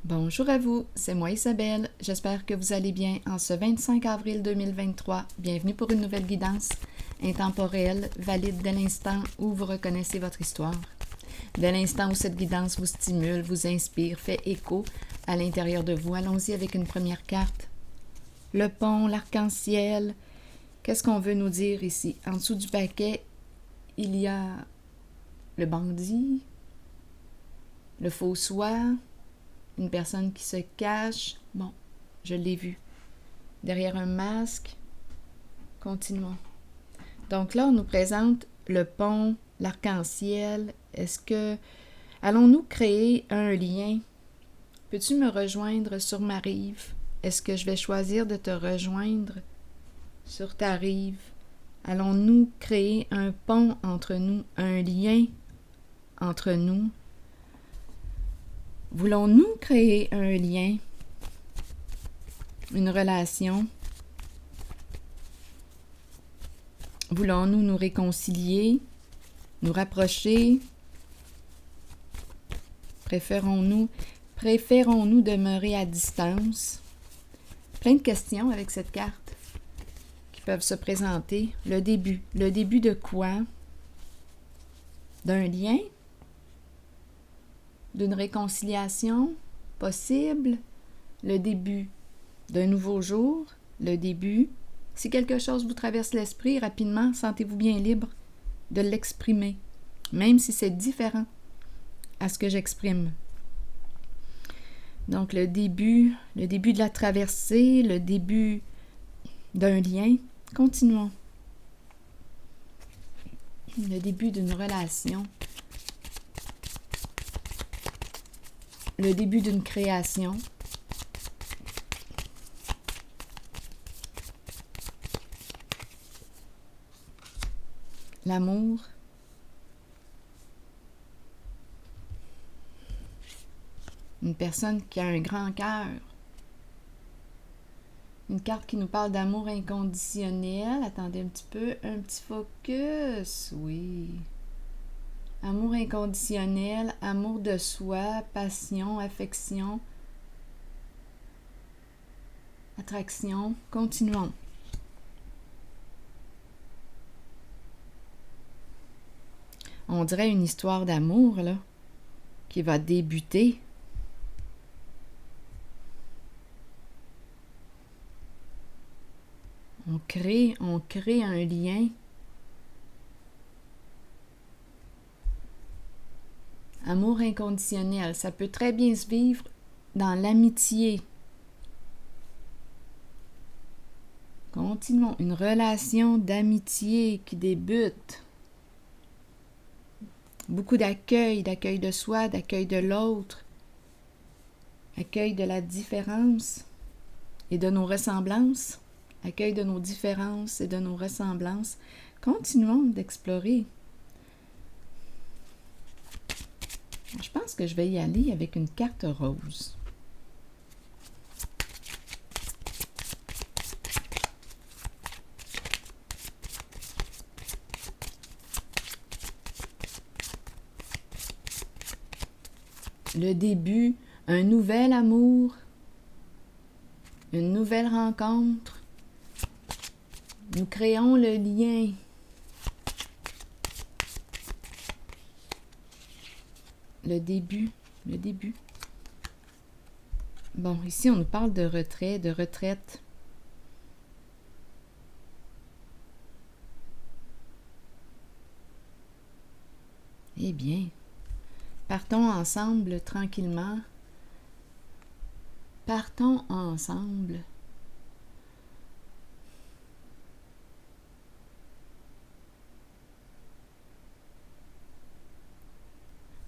Bonjour à vous, c'est moi Isabelle. J'espère que vous allez bien en ce 25 avril 2023. Bienvenue pour une nouvelle guidance intemporelle, valide dès l'instant où vous reconnaissez votre histoire. Dès l'instant où cette guidance vous stimule, vous inspire, fait écho à l'intérieur de vous. Allons-y avec une première carte. Le pont, l'arc-en-ciel. Qu'est-ce qu'on veut nous dire ici? En dessous du paquet, il y a le bandit, le faux-soi, une personne qui se cache. Bon, je l'ai vu. Derrière un masque. Continuons. Donc là, on nous présente le pont, l'arc-en-ciel. Est-ce que... Allons-nous créer un lien? Peux-tu me rejoindre sur ma rive? Est-ce que je vais choisir de te rejoindre sur ta rive? Allons-nous créer un pont entre nous, un lien entre nous? Voulons-nous créer un lien, une relation? Voulons-nous nous réconcilier, nous rapprocher? Préférons-nous demeurer à distance? Plein de questions avec cette carte qui peuvent se présenter. Le début de quoi? D'un lien? D'une réconciliation possible? Le début d'un nouveau jour? Le début? Si quelque chose vous traverse l'esprit, rapidement, sentez-vous bien libre de l'exprimer, même si c'est différent à ce que j'exprime. Donc, le début de la traversée, le début d'un lien. Continuons. Le début d'une relation. Le début d'une création. L'amour. Une personne qui a un grand cœur. Une carte qui nous parle d'amour inconditionnel. Attendez un petit peu. Un petit focus. Oui. Amour inconditionnel, amour de soi, passion, affection, attraction. Continuons. On dirait une histoire d'amour, là, qui va débuter. On crée un lien. Amour inconditionnel, ça peut très bien se vivre dans l'amitié. Continuons. Une relation d'amitié qui débute. Beaucoup d'accueil de soi, d'accueil de l'autre, accueil de la différence et de nos ressemblances, accueil de nos différences et de nos ressemblances. Continuons d'explorer. Je pense que je vais y aller avec une carte rose. Le début, un nouvel amour, une nouvelle rencontre. Nous créons le lien. Le début. Bon, ici, on nous parle de retrait, de retraite. Eh bien, partons ensemble tranquillement. Partons ensemble.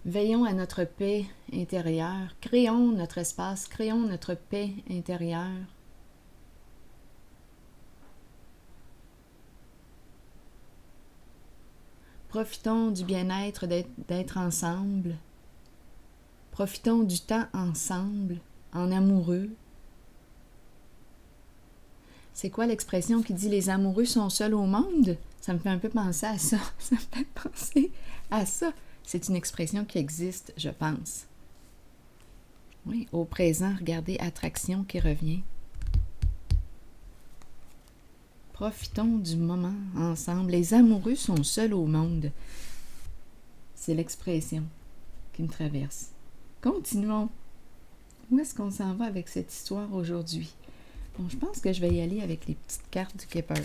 Veillons à notre paix intérieure. Créons notre espace, créons notre paix intérieure. Profitons du bien-être d'être ensemble. Profitons du temps ensemble, en amoureux. C'est quoi l'expression qui dit « les amoureux sont seuls au monde » ? Ça me fait un peu penser à ça. Ça me fait penser à ça. C'est une expression qui existe, je pense. Oui, au présent, regardez Attraction qui revient. Profitons du moment ensemble. Les amoureux sont seuls au monde. C'est l'expression qui me traverse. Continuons. Où est-ce qu'on s'en va avec cette histoire aujourd'hui? Bon, je pense que je vais y aller avec les petites cartes du Kepler.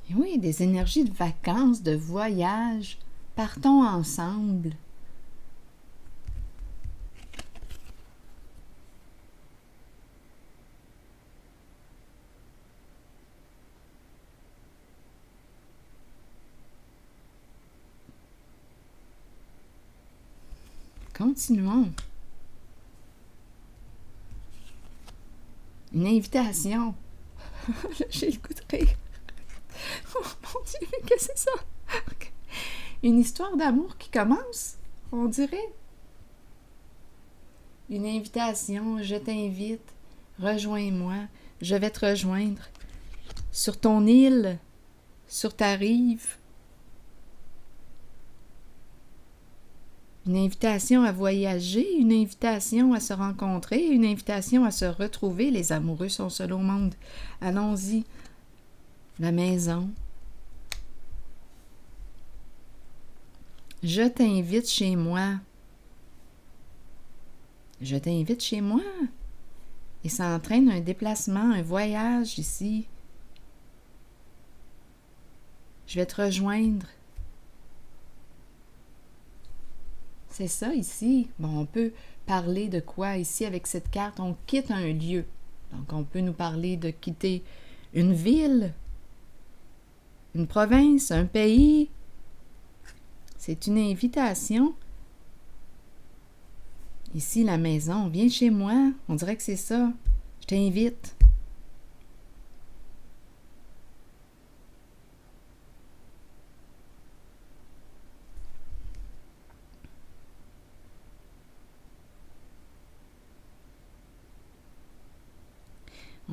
Et oui, des énergies de vacances, de voyage. Partons ensemble. Continuons. Une invitation. J'ai le goût de rire. Oh mon Dieu, mais qu'est-ce que c'est ça? Une histoire d'amour qui commence, on dirait. Une invitation, je t'invite, rejoins-moi, je vais te rejoindre. Sur ton île, sur ta rive. Une invitation à voyager, une invitation à se rencontrer, une invitation à se retrouver. Les amoureux sont seuls au monde. Allons-y. La maison. Je t'invite chez moi. Je t'invite chez moi. Et ça entraîne un déplacement, un voyage ici. Je vais te rejoindre. C'est ça ici. Bon, on peut parler de quoi ici avec cette carte? On quitte un lieu. Donc, on peut nous parler de quitter une ville, une province, un pays. C'est une invitation. Ici, la maison, viens chez moi. On dirait que c'est ça. Je t'invite.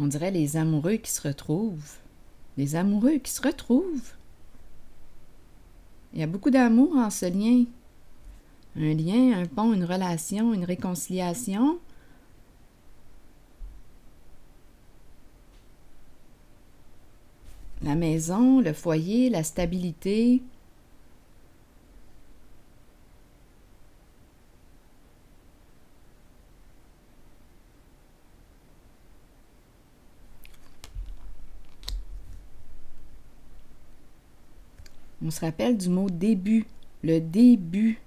On dirait les amoureux qui se retrouvent. Les amoureux qui se retrouvent. Il y a beaucoup d'amour en ce lien. Un lien, un pont, une relation, une réconciliation. La maison, le foyer, la stabilité. On se rappelle du mot début, le début.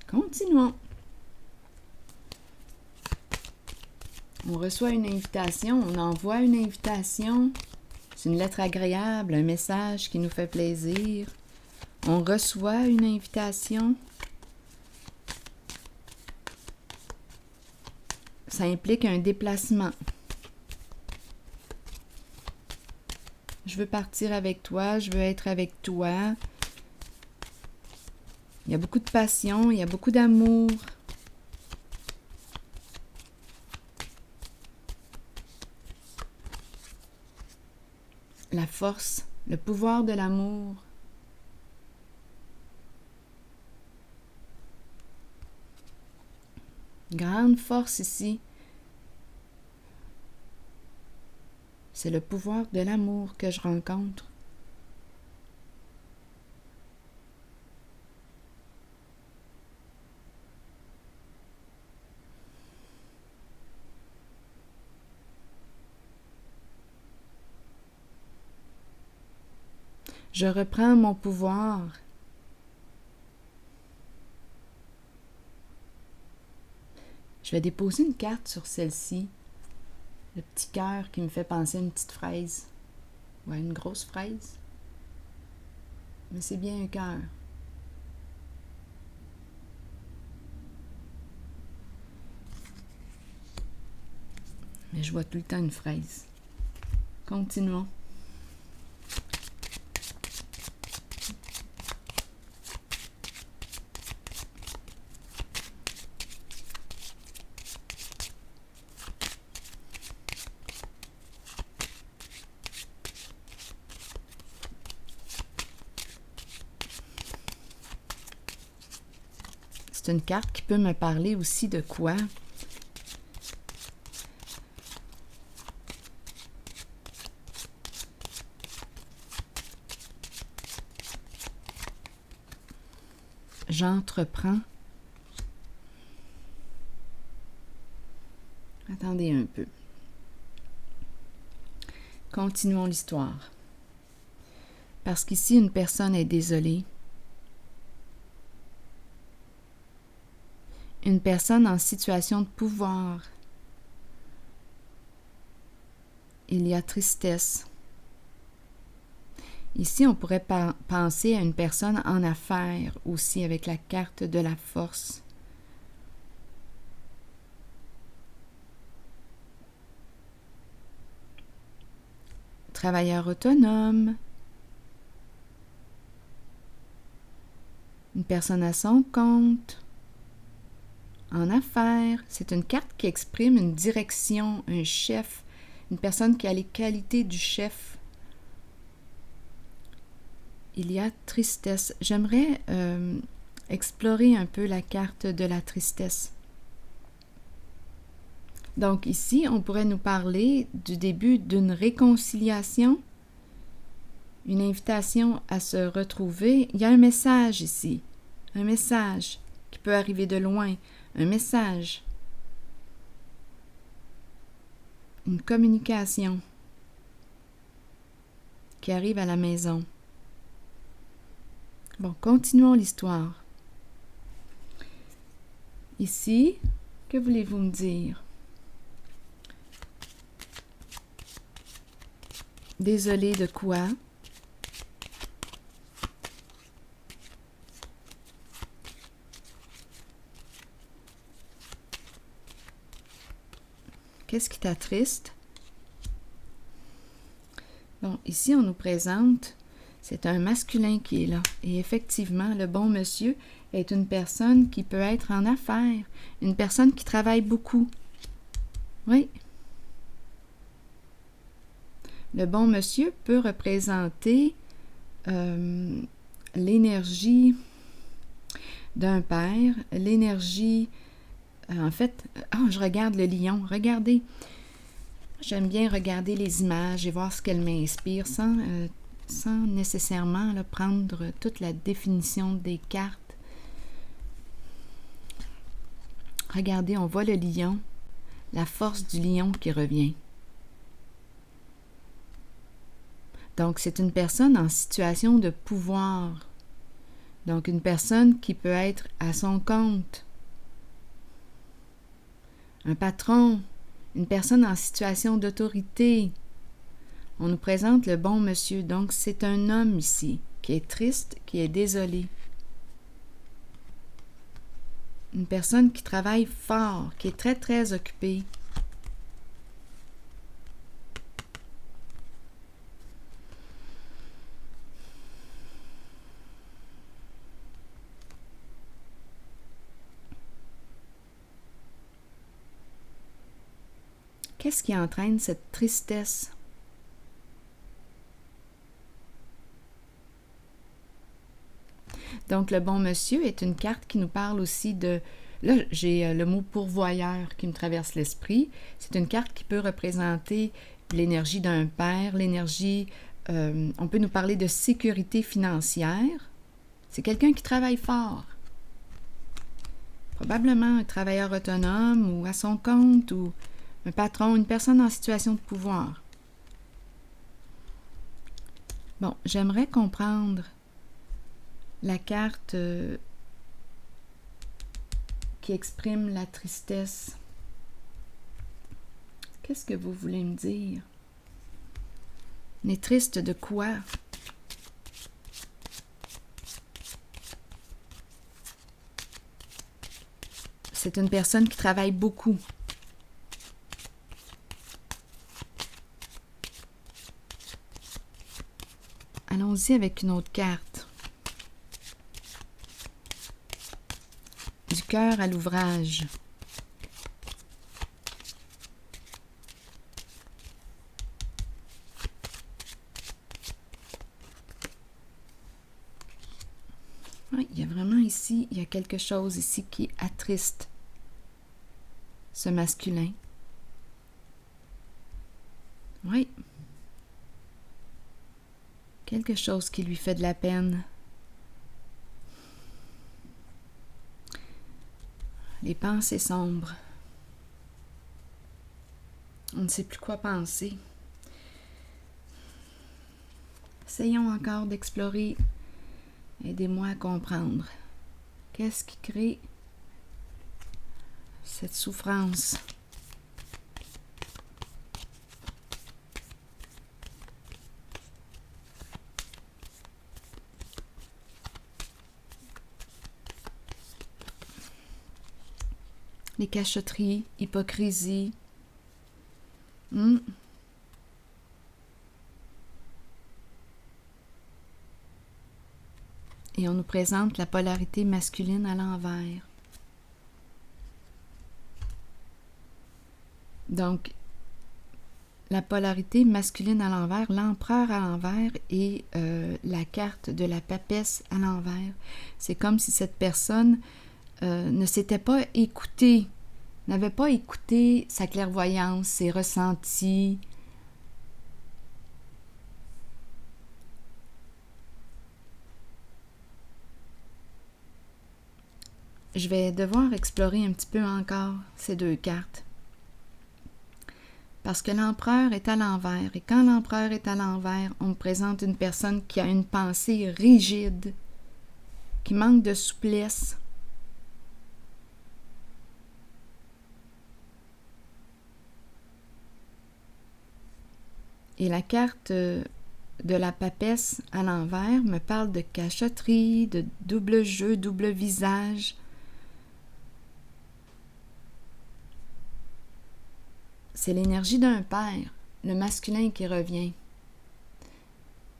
Continuons. On reçoit une invitation, on envoie une invitation. C'est une lettre agréable, un message qui nous fait plaisir. On reçoit une invitation. Ça implique un déplacement. Je veux partir avec toi, je veux être avec toi. Il y a beaucoup de passion, il y a beaucoup d'amour. La force, le pouvoir de l'amour. Grande force ici. C'est le pouvoir de l'amour que je rencontre. Je reprends mon pouvoir. Je vais déposer une carte sur celle-ci. Le petit cœur qui me fait penser à une petite fraise. Ouais, une grosse fraise. Mais c'est bien un cœur. Mais je vois tout le temps une fraise. Continuons. C'est une carte qui peut me parler aussi de quoi? J'entreprends. Attendez un peu. Continuons l'histoire. Parce qu'ici, une personne est désolée. Une personne en situation de pouvoir. Il y a tristesse. Ici, on pourrait penser à une personne en affaires aussi avec la carte de la force. Travailleur autonome. Une personne à son compte. En affaires, c'est une carte qui exprime une direction, un chef, une personne qui a les qualités du chef. Il y a tristesse. J'aimerais explorer un peu la carte de la tristesse. Donc ici, on pourrait nous parler du début d'une réconciliation, une invitation à se retrouver. Il y a un message ici, un message qui peut arriver de loin. Un message, une communication qui arrive à la maison. Bon, continuons l'histoire. Ici, que voulez-vous me dire? Désolé de quoi? Qu'est-ce qui t'attriste? Bon, ici, on nous présente, c'est un masculin qui est là. Et effectivement, le bon monsieur est une personne qui peut être en affaires, une personne qui travaille beaucoup. Oui. Le bon monsieur peut représenter l'énergie d'un père, l'énergie... En fait, je regarde le lion. Regardez. J'aime bien regarder les images et voir ce qu'elles m'inspirent sans nécessairement là, prendre toute la définition des cartes. Regardez, on voit le lion, la force du lion qui revient. Donc, c'est une personne en situation de pouvoir. Donc, une personne qui peut être à son compte. Un patron, une personne en situation d'autorité. On nous présente le bon monsieur. Donc, c'est un homme ici qui est triste, qui est désolé. Une personne qui travaille fort, qui est très, très occupée. Qu'est-ce qui entraîne cette tristesse? Donc, le bon monsieur est une carte qui nous parle aussi de... Là, j'ai le mot pourvoyeur qui me traverse l'esprit. C'est une carte qui peut représenter l'énergie d'un père, l'énergie... on peut nous parler de sécurité financière. C'est quelqu'un qui travaille fort. Probablement un travailleur autonome ou à son compte ou... un patron, une personne en situation de pouvoir. Bon, j'aimerais comprendre la carte qui exprime la tristesse. Qu'est-ce que vous voulez me dire? On est triste de quoi? c'est une personne qui travaille beaucoup. Allons-y avec une autre carte. Du cœur à l'ouvrage. Oui, il y a vraiment ici, il y a quelque chose ici qui attriste ce masculin. Oui. Quelque chose qui lui fait de la peine. Les pensées sombres. On ne sait plus quoi penser. Essayons encore d'explorer. Aidez-moi à comprendre. Qu'est-ce qui crée cette souffrance? Les cachotteries, hypocrisie. Et on nous présente la polarité masculine à l'envers. Donc, la polarité masculine à l'envers, l'empereur à l'envers et la carte de la papesse à l'envers. C'est comme si cette personne ne s'était pas écoutée, n'avait pas écouté sa clairvoyance, ses ressentis. Je vais devoir explorer un petit peu encore ces deux cartes. Parce que l'empereur est à l'envers. Et quand l'empereur est à l'envers, on me présente une personne qui a une pensée rigide, qui manque de souplesse. Et la carte de la papesse à l'envers me parle de cachotterie, de double jeu, double visage. C'est l'énergie d'un père, le masculin qui revient.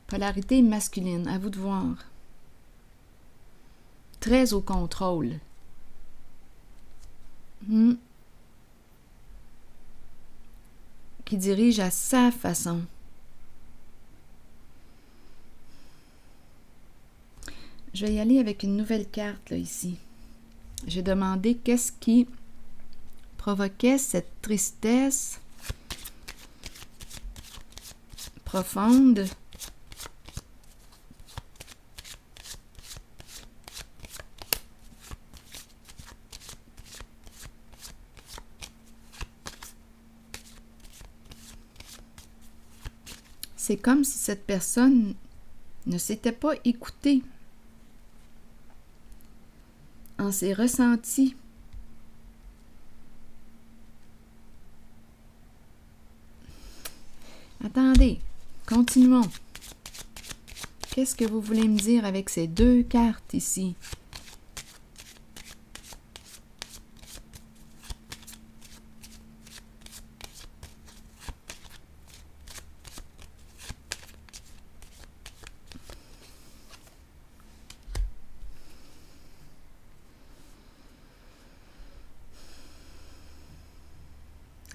Polarité masculine, à vous de voir. Très au contrôle. Qui dirige à sa façon. Je vais y aller avec une nouvelle carte là, ici. J'ai demandé qu'est-ce qui provoquait cette tristesse profonde. C'est comme si cette personne ne s'était pas écoutée en ses ressentis. Attendez, continuons. Qu'est-ce que vous voulez me dire avec ces deux cartes ici?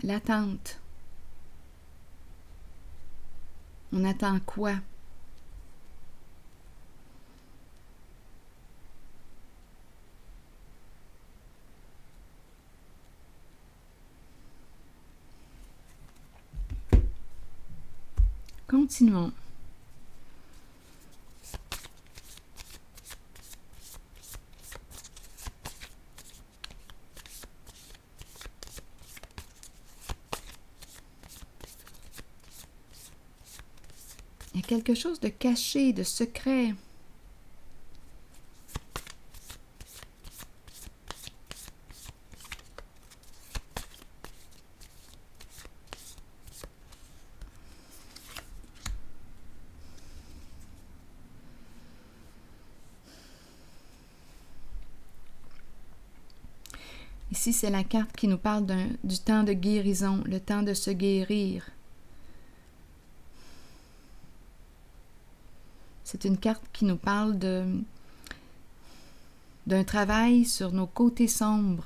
L'attente. On attend quoi? Continuons. Il y a quelque chose de caché, de secret. Ici, c'est la carte qui nous parle du temps de guérison, le temps de se guérir. C'est une carte qui nous parle d'un travail sur nos côtés sombres.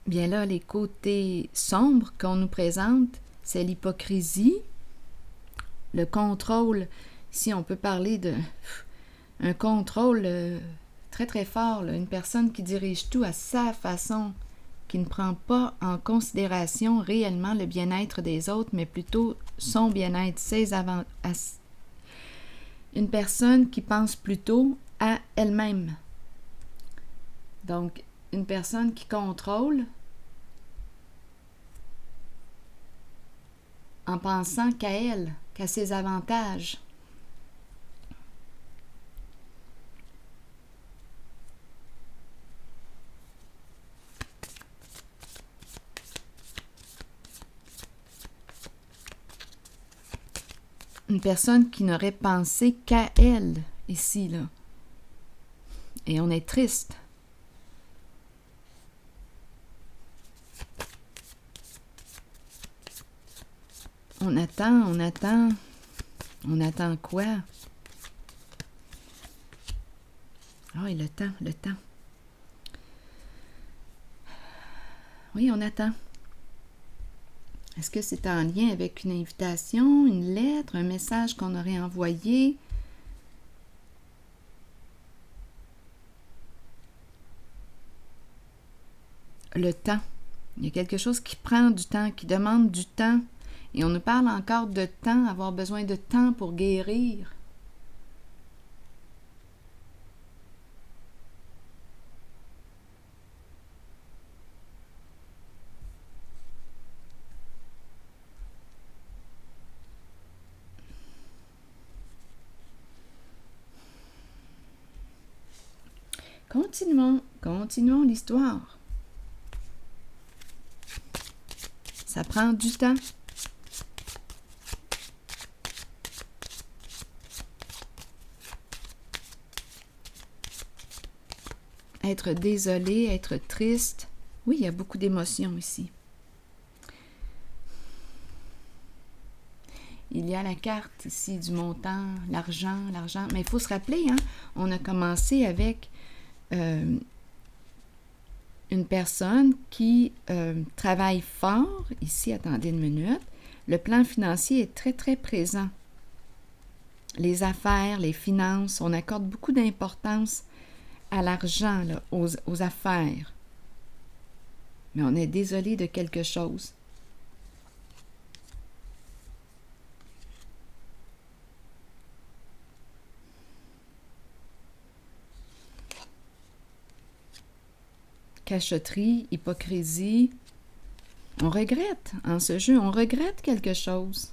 Bien là, les côtés sombres qu'on nous présente, c'est l'hypocrisie, le contrôle. Ici, on peut parler d'un contrôle très très fort, là. Une personne qui dirige tout à sa façon, qui ne prend pas en considération réellement le bien-être des autres, mais plutôt son bien-être, ses avantages. Une personne qui pense plutôt à elle-même. Donc, une personne qui contrôle en pensant qu'à elle, qu'à ses avantages. Une personne qui n'aurait pensé qu'à elle, ici, là. Et on est triste. On attend. On attend quoi? Ah oui, le temps. Oui, on attend. Est-ce que c'est en lien avec une invitation, une lettre, un message qu'on aurait envoyé? Le temps. Il y a quelque chose qui prend du temps, qui demande du temps. Et on nous parle encore de temps, avoir besoin de temps pour guérir. Continuons l'histoire. Ça prend du temps. Être désolé, être triste. Oui, il y a beaucoup d'émotions ici. Il y a la carte ici du montant, l'argent. Mais il faut se rappeler, hein, on a commencé avec une personne qui travaille fort. Ici, attendez une minute. Le plan financier est très, très présent. Les affaires, les finances, on accorde beaucoup d'importance à l'argent, là, aux affaires. Mais on est désolé de quelque chose. Cachotterie, hypocrisie. On regrette en ce jeu, on regrette quelque chose.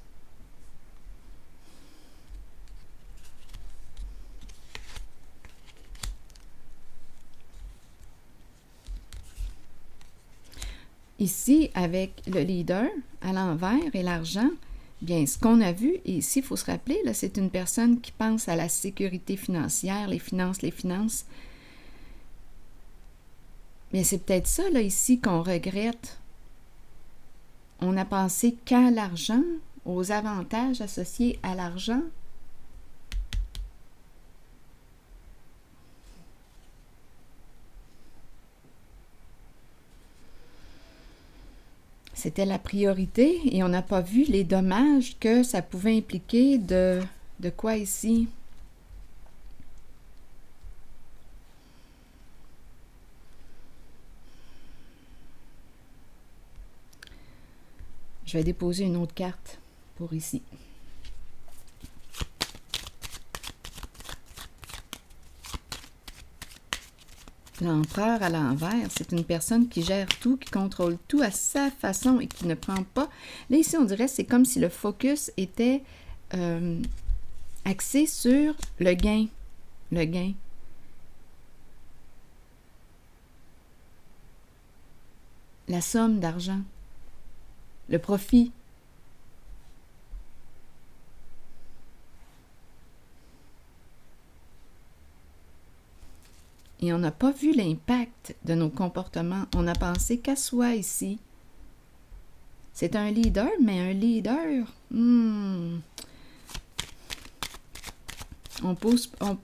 Ici, avec le leader à l'envers et l'argent, bien, ce qu'on a vu, et ici, il faut se rappeler, là, c'est une personne qui pense à la sécurité financière, les finances. Mais c'est peut-être ça, là, ici, qu'on regrette. On a pensé qu'à l'argent, aux avantages associés à l'argent. C'était la priorité et on n'a pas vu les dommages que ça pouvait impliquer de quoi ici? Je vais déposer une autre carte pour ici. L'empereur à l'envers, c'est une personne qui gère tout, qui contrôle tout à sa façon et qui ne prend pas... Là, ici, on dirait que c'est comme si le focus était axé sur le gain. Le gain. La somme d'argent. Le profit. Et on n'a pas vu l'impact de nos comportements. On a pensé qu'à soi ici. C'est un leader, mais un leader, on peut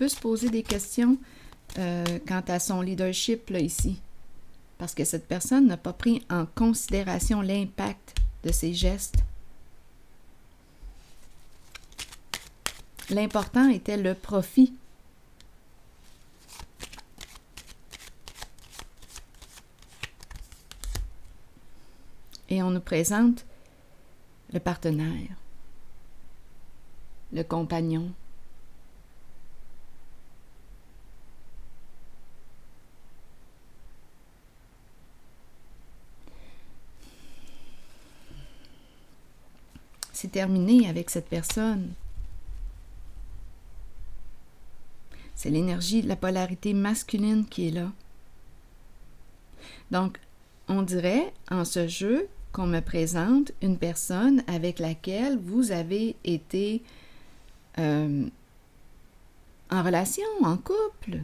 se poser des questions quant à son leadership là, ici. Parce que cette personne n'a pas pris en considération l'impact de ses gestes. L'important était le profit. Et on nous présente le partenaire, le compagnon. C'est terminé avec cette personne. C'est l'énergie de la polarité masculine qui est là. Donc, on dirait en ce jeu qu'on me présente une personne avec laquelle vous avez été en relation, en couple.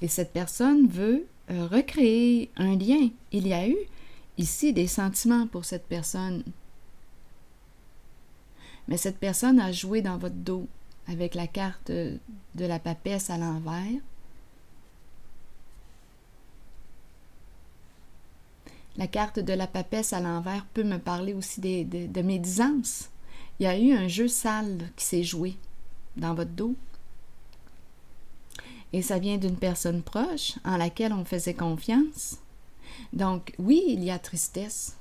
Et cette personne veut recréer un lien. Il y a eu ici des sentiments pour cette personne. Mais cette personne a joué dans votre dos avec la carte de la papesse à l'envers. La carte de la papesse à l'envers peut me parler aussi de médisance. Il y a eu un jeu sale qui s'est joué dans votre dos. Et ça vient d'une personne proche en laquelle on faisait confiance. Donc, oui, il y a tristesse.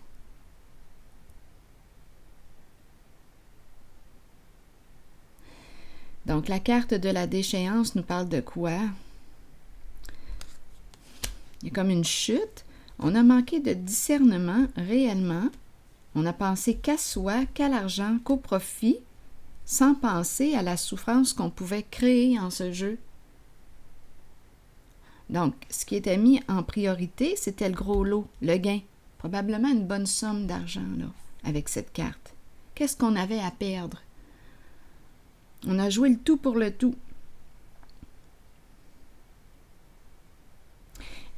Donc, la carte de la déchéance nous parle de quoi? Il y a comme une chute. On a manqué de discernement réellement. On a pensé qu'à soi, qu'à l'argent, qu'au profit, sans penser à la souffrance qu'on pouvait créer en ce jeu. Donc, ce qui était mis en priorité, c'était le gros lot, le gain. Probablement une bonne somme d'argent, là, avec cette carte. Qu'est-ce qu'on avait à perdre? On a joué le tout pour le tout.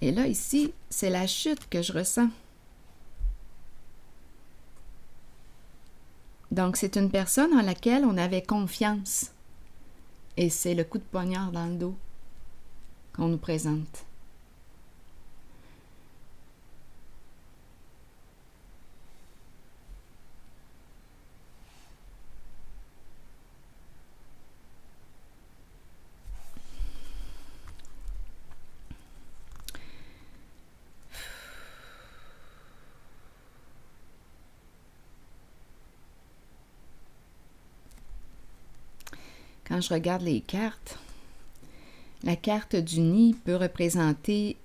Et là, ici, c'est la chute que je ressens. Donc, c'est une personne en laquelle on avait confiance. Et c'est le coup de poignard dans le dos qu'on nous présente. Quand je regarde les cartes, la carte du nid peut représenter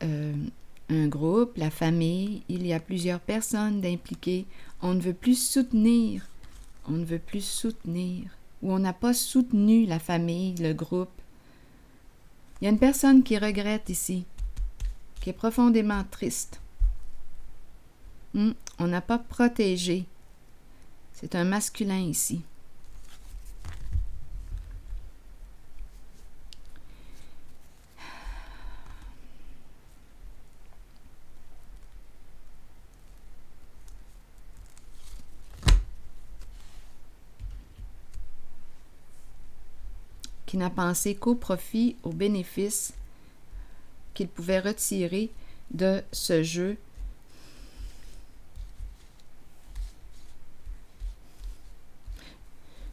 un groupe, la famille. Il y a plusieurs personnes impliquées. On ne veut plus soutenir. On ne veut plus soutenir. Ou on n'a pas soutenu la famille, le groupe. Il y a une personne qui regrette ici, qui est profondément triste. On n'a pas protégé. C'est un masculin ici. Qui n'a pensé qu'au profit, au bénéfice qu'il pouvait retirer de ce jeu.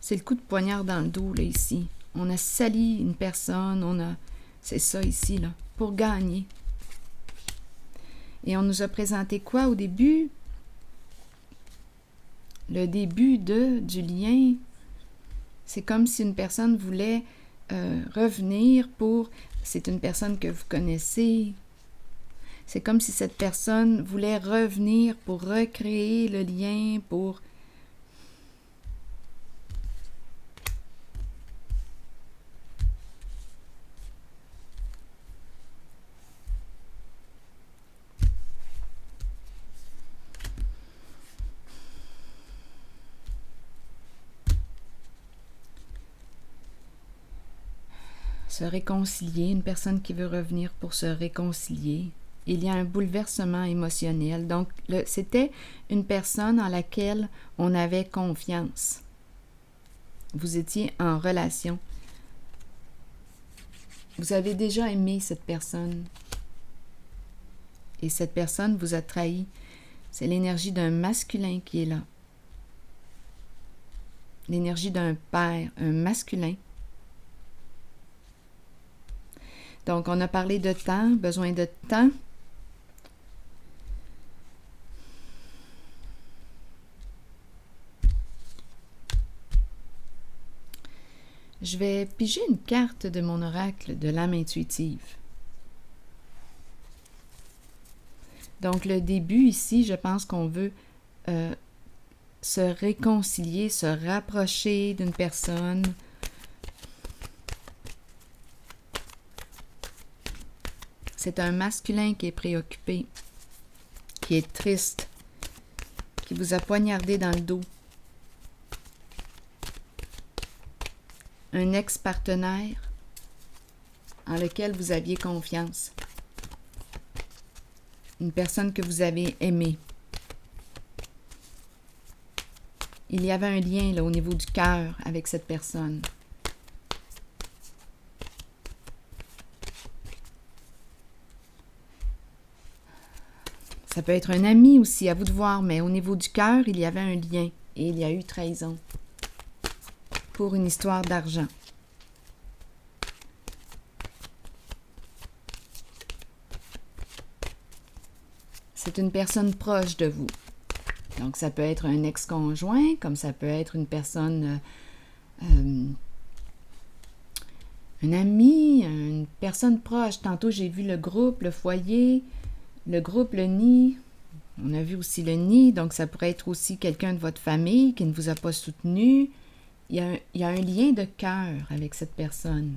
C'est le coup de poignard dans le dos, là, ici. On a sali une personne, c'est ça ici, là, pour gagner. Et on nous a présenté quoi au début? Le début du lien. C'est comme si une personne voulait revenir pour... C'est une personne que vous connaissez. C'est comme si cette personne voulait revenir pour recréer le lien, pour... se réconcilier, une personne qui veut revenir pour se réconcilier. Il y a un bouleversement émotionnel. Donc, c'était une personne en laquelle on avait confiance. Vous étiez en relation. Vous avez déjà aimé cette personne. Et cette personne vous a trahi. C'est l'énergie d'un masculin qui est là. L'énergie d'un père, un masculin. Donc, on a parlé de temps, besoin de temps. Je vais piger une carte de mon oracle de l'âme intuitive. Donc, le début ici, je pense qu'on veut se réconcilier, se rapprocher d'une personne. C'est un masculin qui est préoccupé, qui est triste, qui vous a poignardé dans le dos. Un ex-partenaire en lequel vous aviez confiance. Une personne que vous avez aimée. Il y avait un lien là, au niveau du cœur avec cette personne. Ça peut être un ami aussi, à vous de voir, mais au niveau du cœur, il y avait un lien et il y a eu trahison. Pour une histoire d'argent. C'est une personne proche de vous. Donc, ça peut être un ex-conjoint, comme ça peut être une personne, un ami, une personne proche. Tantôt, j'ai vu le groupe, le foyer, le groupe, le nid. On a vu aussi le nid, donc ça pourrait être aussi quelqu'un de votre famille qui ne vous a pas soutenu. Il y a un lien de cœur avec cette personne.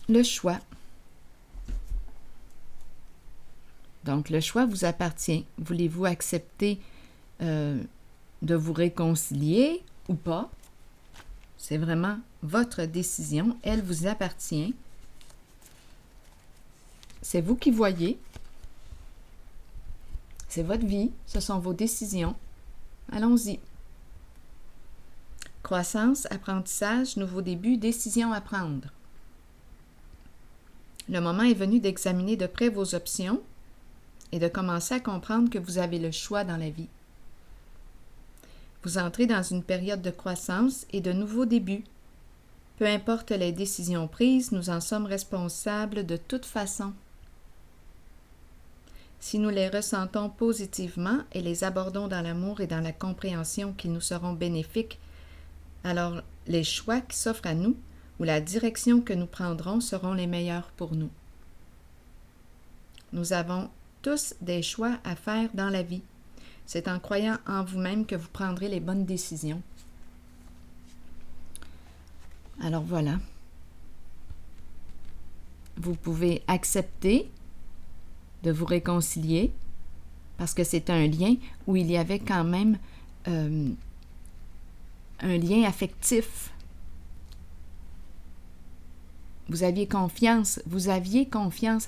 Le choix. Donc, le choix vous appartient. Voulez-vous accepter de vous réconcilier ou pas? C'est vraiment votre décision. Elle vous appartient. C'est vous qui voyez. C'est votre vie. Ce sont vos décisions. Allons-y. Croissance, apprentissage, nouveau début, décision à prendre. Le moment est venu d'examiner de près vos options et de commencer à comprendre que vous avez le choix dans la vie. Vous entrez dans une période de croissance et de nouveaux débuts. Peu importe les décisions prises, nous en sommes responsables de toute façon. Si nous les ressentons positivement et les abordons dans l'amour et dans la compréhension qui nous seront bénéfiques, alors les choix qui s'offrent à nous ou la direction que nous prendrons seront les meilleurs pour nous. Nous avons tous des choix à faire dans la vie. C'est en croyant en vous-même que vous prendrez les bonnes décisions. Alors voilà. Vous pouvez accepter de vous réconcilier parce que c'est un lien où il y avait quand même un lien affectif. Vous aviez confiance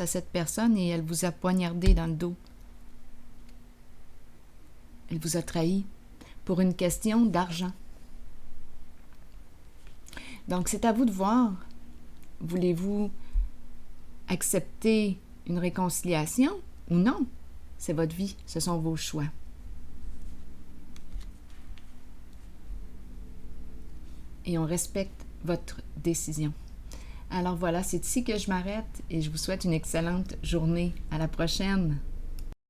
à cette personne et elle vous a poignardé dans le dos. Elle vous a trahi pour une question d'argent. Donc, c'est à vous de voir. Voulez-vous accepter une réconciliation ou non? C'est votre vie, ce sont vos choix. Et on respecte votre décision. Alors voilà, c'est ici que je m'arrête et je vous souhaite une excellente journée. À la prochaine!